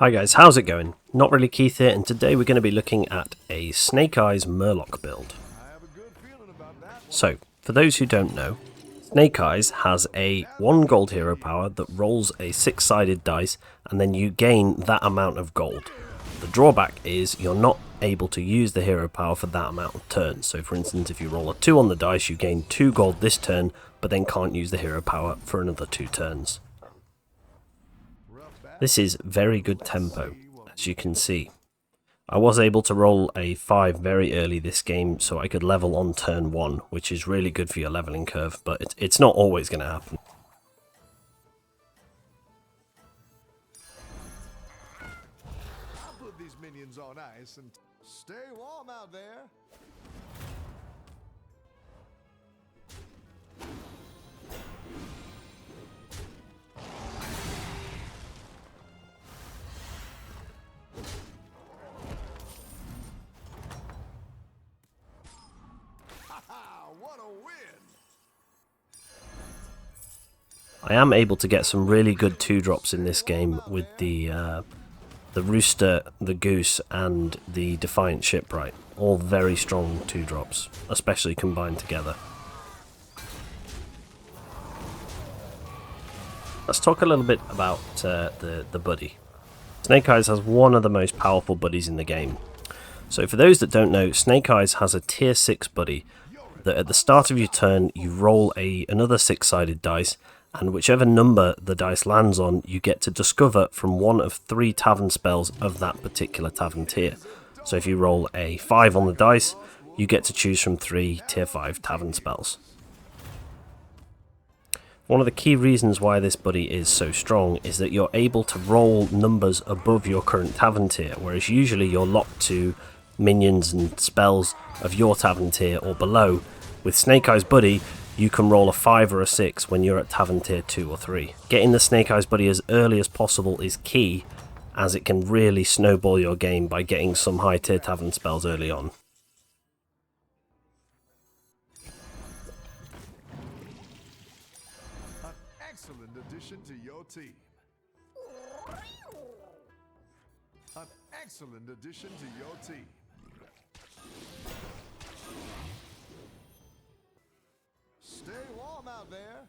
Hi guys, how's it going? Not really Keith here, and today we're going to be looking at a Snake Eyes Murloc build. So, for those who don't know, Snake Eyes has a 1 gold hero power that rolls a 6-sided dice, and then you gain that amount of gold. The drawback is you're not able to use the hero power for that amount of turns. So for instance, if you roll a 2 on the dice, you gain 2 gold this turn, but then can't use the hero power for another 2 turns. This is very good tempo, as you can see. I was able to roll a 5 very early this game so I could level on turn 1, which is really good for your leveling curve, but it's not always going to happen. I'll put these minions on ice and stay warm out there. What a win! I am able to get some really good 2-drops in this game with the Rooster, the Goose and the Defiant Shipwright. All very strong 2-drops, especially combined together. Let's talk a little bit about the buddy. Snake Eyes has one of the most powerful buddies in the game. So for those that don't know, Snake Eyes has a tier 6 buddy that at the start of your turn you roll another 6-sided dice, and whichever number the dice lands on, you get to discover from one of 3 tavern spells of that particular tavern tier. So if you roll a 5 on the dice, you get to choose from 3 tier 5 tavern spells. One of the key reasons why this buddy is so strong is that you're able to roll numbers above your current tavern tier, whereas usually you're locked to minions and spells of your tavern tier or below. With Snake Eyes Buddy, you can roll a 5 or a 6 when you're at tavern tier 2 or 3. Getting the Snake Eyes Buddy as early as possible is key, as it can really snowball your game by getting some high tier tavern spells early on. An excellent addition to your team. An excellent addition to your team. Stay warm out there.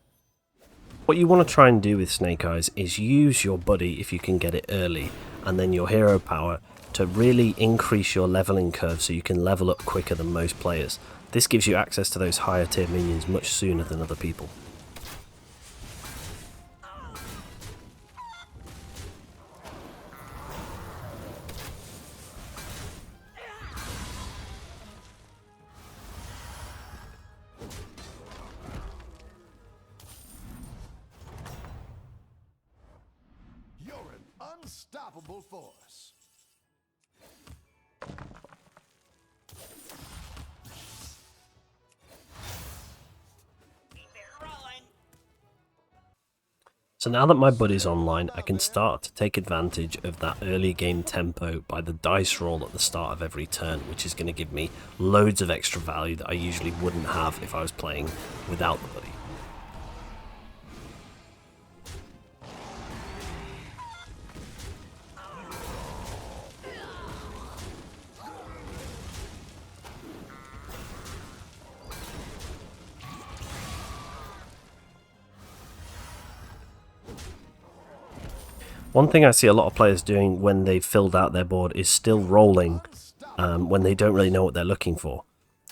What you want to try and do with Snake Eyes is use your buddy if you can get it early, and then your hero power to really increase your leveling curve so you can level up quicker than most players. This gives you access to those higher tier minions much sooner than other people. You're an unstoppable force. So now that my buddy's online, I can start to take advantage of that early game tempo by the dice roll at the start of every turn, which is going to give me loads of extra value that I usually wouldn't have if I was playing without the buddy. One thing I see a lot of players doing when they've filled out their board is still rolling when they don't really know what they're looking for.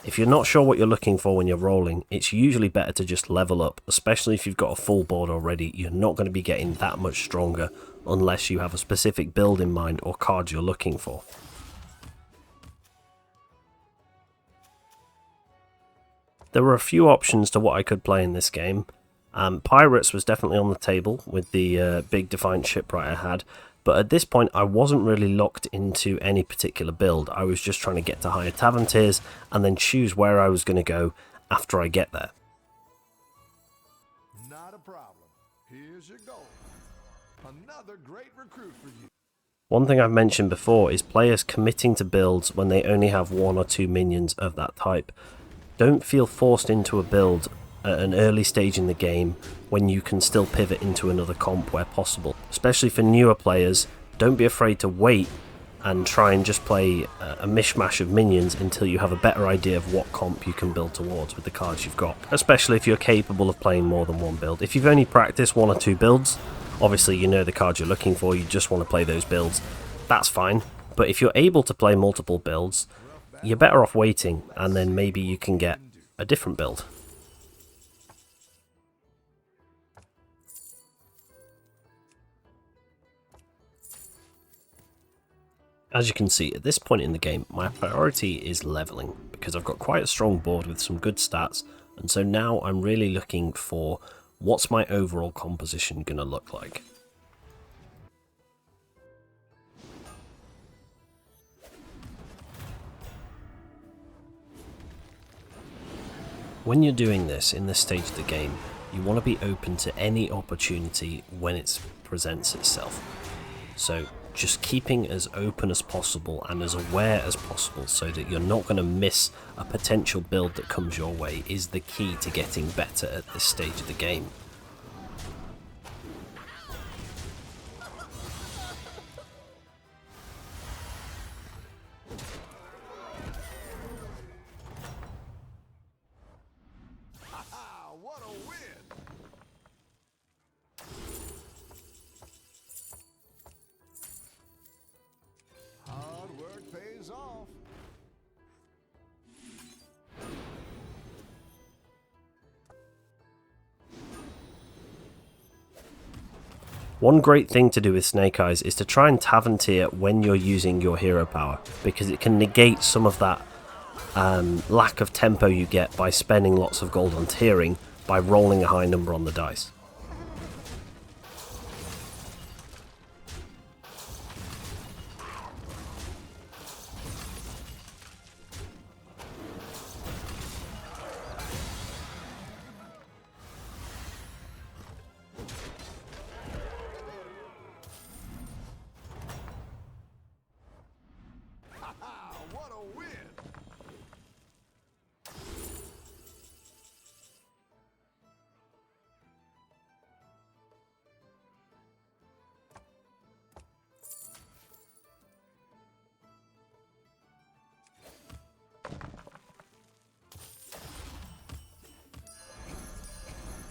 If you're not sure what you're looking for when you're rolling, it's usually better to just level up, especially if you've got a full board already. You're not going to be getting that much stronger unless you have a specific build in mind or cards you're looking for. There were a few options to what I could play in this game. Pirates was definitely on the table with the big Defiant Shipwright I had, but at this point I wasn't really locked into any particular build. I was just trying to get to higher tavern tiers and then choose where I was going to go after I get there. Not a problem. Here's your goal. Another great recruit for you. One thing I've mentioned before is players committing to builds when they only have 1 or 2 minions of that type. Don't feel forced into a build at an early stage in the game when you can still pivot into another comp where possible. Especially for newer players, don't be afraid to wait and try and just play a mishmash of minions until you have a better idea of what comp you can build towards with the cards you've got, especially if you're capable of playing more than one build. If you've only practiced 1 or 2 builds, obviously you know the cards you're looking for, you just want to play those builds, that's fine. But if you're able to play multiple builds, you're better off waiting, and then maybe you can get a different build. As you can see, at this point in the game, my priority is leveling, because I've got quite a strong board with some good stats, and so now I'm really looking for what's my overall composition going to look like. When you're doing this in this stage of the game, you want to be open to any opportunity when it presents itself. So just keeping as open as possible and as aware as possible so that you're not going to miss a potential build that comes your way is the key to getting better at this stage of the game. What a win! Hard work pays off. One great thing to do with Snake Eyes is to try and tavern tier when you're using your hero power, because it can negate some of that lack of tempo you get by spending lots of gold on tiering by rolling a high number on the dice. What a win!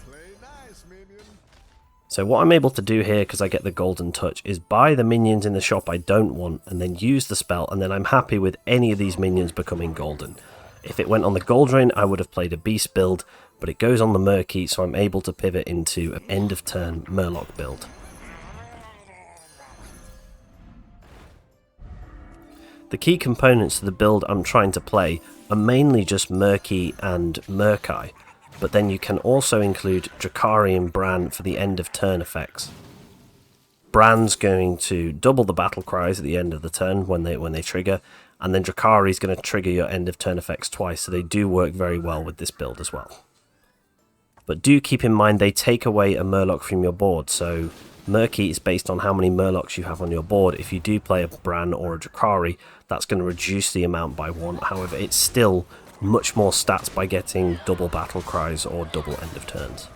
Play nice, minion. So what I'm able to do here, because I get the golden touch, is buy the minions in the shop I don't want and then use the spell, and then I'm happy with any of these minions becoming golden. If it went on the gold rain, I would have played a beast build, but it goes on the murky, so I'm able to pivot into an end of turn murloc build. The key components to the build I'm trying to play are mainly just murky and murkai, but then you can also include Drakari and Bran for the end of turn effects. Bran's going to double the battle cries at the end of the turn when they trigger, and then Drakari's going to trigger your end of turn effects twice, so they do work very well with this build as well. But do keep in mind they take away a Murloc from your board, so Murky is based on how many Murlocs you have on your board. If you do play a Bran or a Drakari, that's going to reduce the amount by 1, however it's still much more stats by getting double battle cries or double end of turns.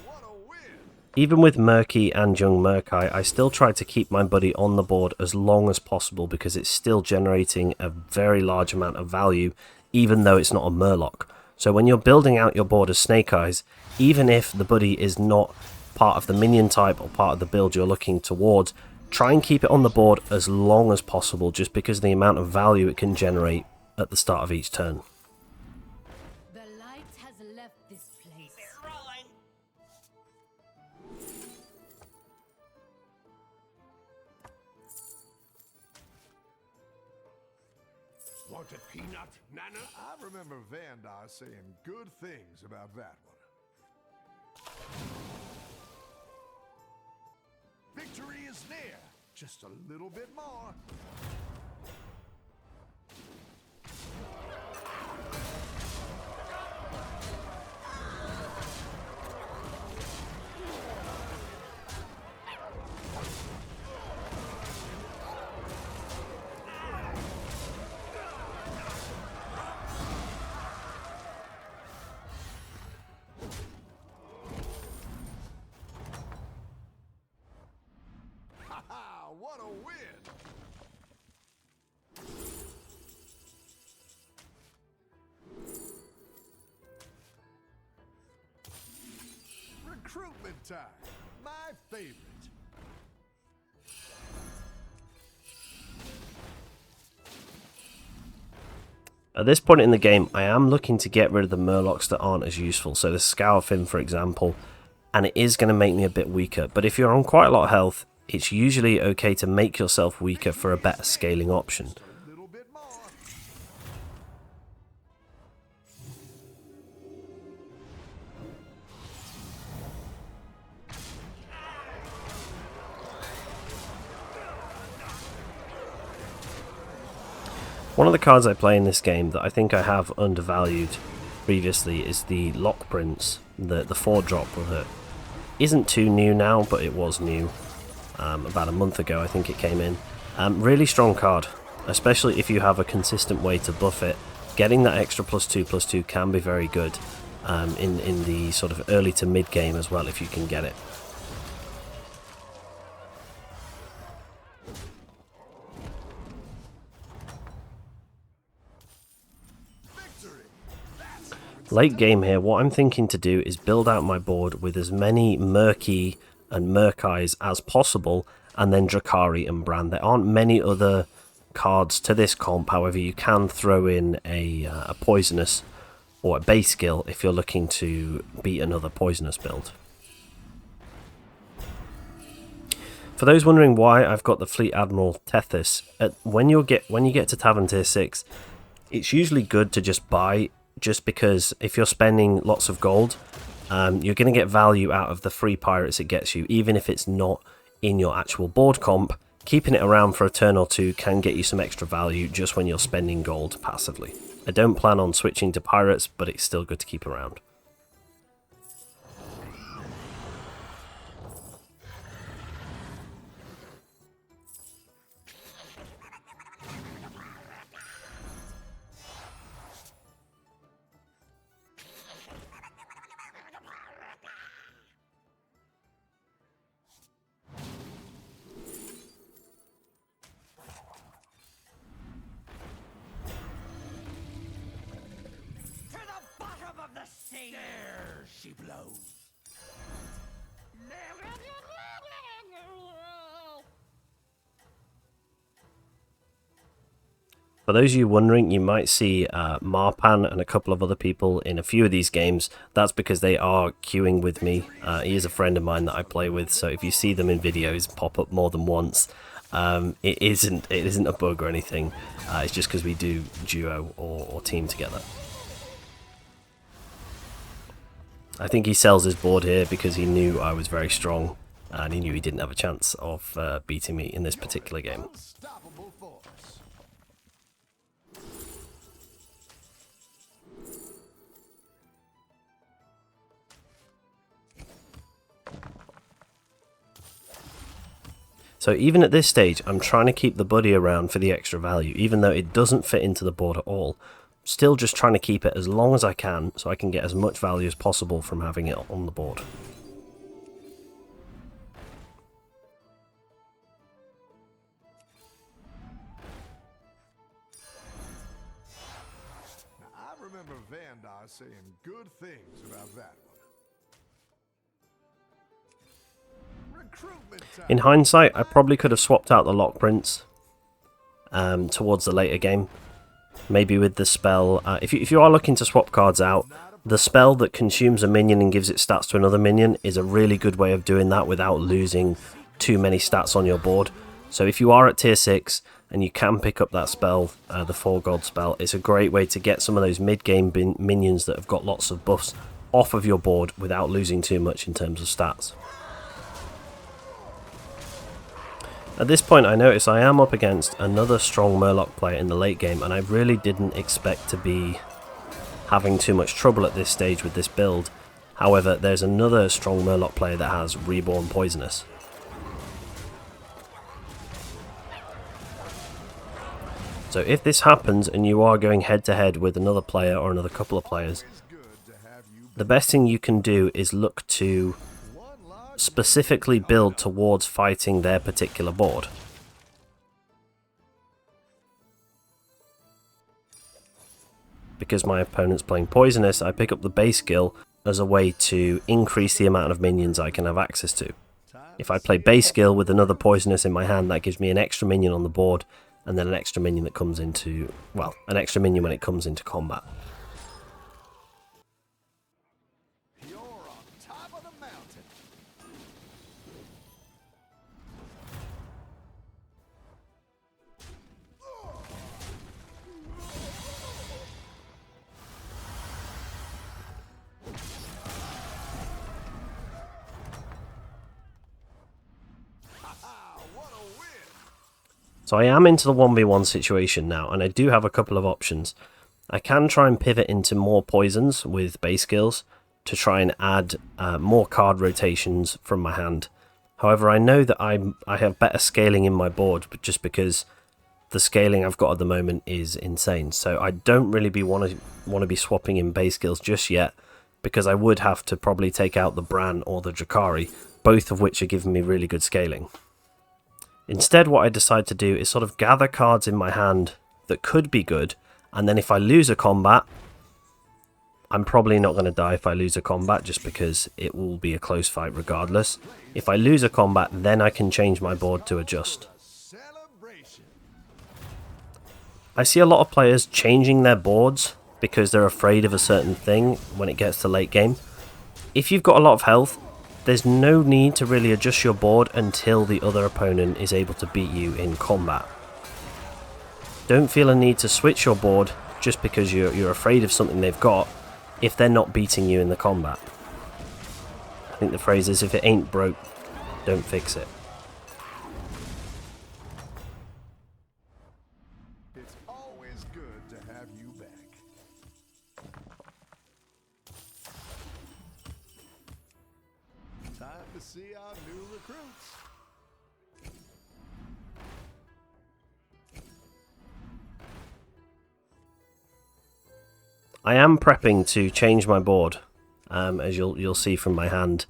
What a win! Even with Murky and Young Murkai, I still try to keep my buddy on the board as long as possible because it's still generating a very large amount of value, even though it's not a Murloc. So when you're building out your board as Snake Eyes, even if the buddy is not part of the minion type or part of the build you're looking towards, try and keep it on the board as long as possible just because of the amount of value it can generate at the start of each turn. The light has left this place. Want a peanut, Nana? I remember Vandar saying good things about that one. Victory is near. Just a little bit more. What a win! Recruitment time. My favorite. At this point in the game, I am looking to get rid of the Murlocs that aren't as useful. So the Scourfin, for example, and it is going to make me a bit weaker. But if you're on quite a lot of health, it's usually okay to make yourself weaker for a better scaling option. A little bit more. One of the cards I play in this game that I think I have undervalued previously is the Lock Prince, the 4-drop that isn't too new now, but it was new about a month ago I think it came in. Really strong card, especially if you have a consistent way to buff it. Getting that extra +2/+2 can be very good in the sort of early to mid game as well if you can get it. Late game here, what I'm thinking to do is build out my board with as many Murky and Murkeyes as possible, and then Drakari and Brand. There aren't many other cards to this comp, however you can throw in a Poisonous or a base skill if you're looking to beat another Poisonous build. For those wondering why I've got the Fleet Admiral Tethys, when you get to Tavern Tier 6, it's usually good to just buy, just because if you're spending lots of gold, you're going to get value out of the free pirates it gets you, even if it's not in your actual board comp. Keeping it around for a turn or two can get you some extra value just when you're spending gold passively. I don't plan on switching to pirates, but it's still good to keep around. There she blows. For those of you wondering, you might see Marpan and a couple of other people in a few of these games. That's because they are queuing with me. He is a friend of mine that I play with, so if you see them in videos pop up more than once, it isn't a bug or anything. It's just because we do duo or team together. I think he sells his board here because he knew I was very strong and he knew he didn't have a chance of beating me in this particular game. Unstoppable force. So even at this stage, I'm trying to keep the buddy around for the extra value, even though it doesn't fit into the board at all. Still just trying to keep it as long as I can so I can get as much value as possible from having it on the board. Now, I remember Vandar saying good things about that one. Recruitment time. In hindsight, I probably could have swapped out the Lock Prince towards the later game. Maybe with the spell, if you are looking to swap cards out, the spell that consumes a minion and gives it stats to another minion is a really good way of doing that without losing too many stats on your board. So if you are at tier 6 and you can pick up that spell, the 4 gold spell, it's a great way to get some of those mid-game minions that have got lots of buffs off of your board without losing too much in terms of stats. At this point I notice I am up against another strong Murloc player in the late game, and I really didn't expect to be having too much trouble at this stage with this build. However, there's another strong Murloc player that has Reborn Poisonous. So if this happens and you are going head to head with another player or another couple of players, the best thing you can do is look to specifically build towards fighting their particular board. because my opponent's playing poisonous, I pick up the base skill as a way to increase the amount of minions I can have access to. If I play base skill with another poisonous in my hand, that gives me an extra minion on the board, and then an extra minion that comes into, well, an extra minion when it comes into combat. You're on top of the mountain. So I am into the 1v1 situation now, and I do have a couple of options. I can try and pivot into more poisons with base skills to try and add more card rotations from my hand. However, I know that I have better scaling in my board, but just because the scaling I've got at the moment is insane. So I don't really want to be swapping in base skills just yet, because I would have to probably take out the Bran or the Drakari, both of which are giving me really good scaling. Instead, what I decide to do is sort of gather cards in my hand that could be good, and then if I lose a combat, I'm probably not going to die if I lose a combat, just because it will be a close fight regardless. If I lose a combat, then I can change my board to adjust. I see a lot of players changing their boards because they're afraid of a certain thing when it gets to late game. If you've got a lot of health, there's no need to really adjust your board until the other opponent is able to beat you in combat. Don't feel a need to switch your board just because you're afraid of something they've got if they're not beating you in the combat. I think the phrase is, if it ain't broke, don't fix it. It's always good to have you back. Time to see our new recruits. I am prepping to change my board, as you'll see from my hand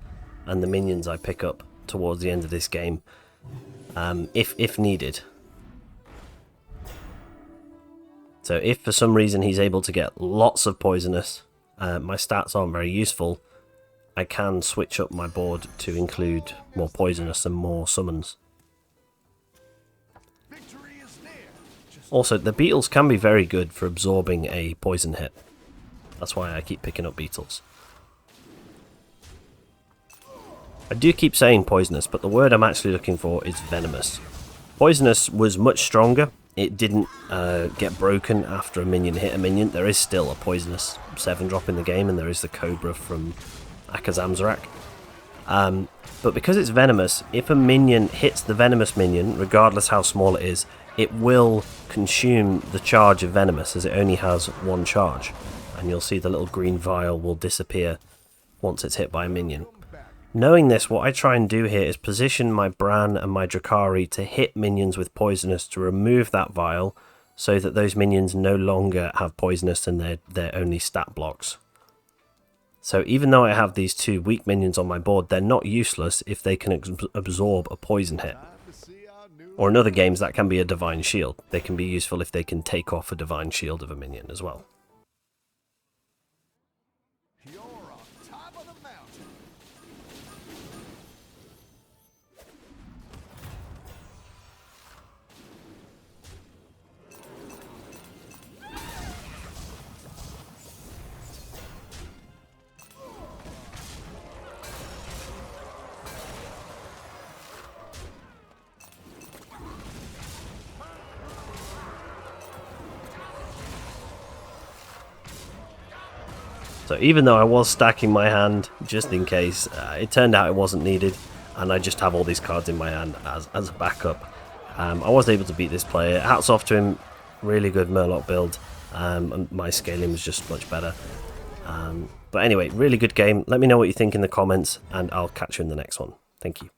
and the minions I pick up towards the end of this game, if needed. So if for some reason he's able to get lots of poisonous, my stats aren't very useful, I can switch up my board to include more poisonous and more summons. Also, the beetles can be very good for absorbing a poison hit. That's why I keep picking up beetles. I do keep saying poisonous, but the word I'm actually looking for is venomous. Poisonous was much stronger. It didn't get broken after a minion hit a minion. There is still a poisonous 7-drop in the game, and there is the Cobra from Akazamzarak. But because it's venomous, if a minion hits the venomous minion, regardless how small it is, it will consume the charge of venomous, as it only has one charge. And you'll see the little green vial will disappear once it's hit by a minion. Knowing this, what I try and do here is position my Bran and my Drakari to hit minions with poisonous to remove that vial, so that those minions no longer have poisonous and they're only stat blocks. So even though I have these two weak minions on my board, they're not useless if they can absorb a poison hit. Or in other games, that can be a Divine Shield. They can be useful if they can take off a Divine Shield of a minion as well. You're on top of the mountain. So even though I was stacking my hand just in case, it turned out it wasn't needed, and I just have all these cards in my hand as a backup. I was able to beat this player. Hats off to him, really good Murloc build, and my scaling was just much better. But anyway, really good game. Let me know what you think in the comments, and I'll catch you in the next one. Thank you.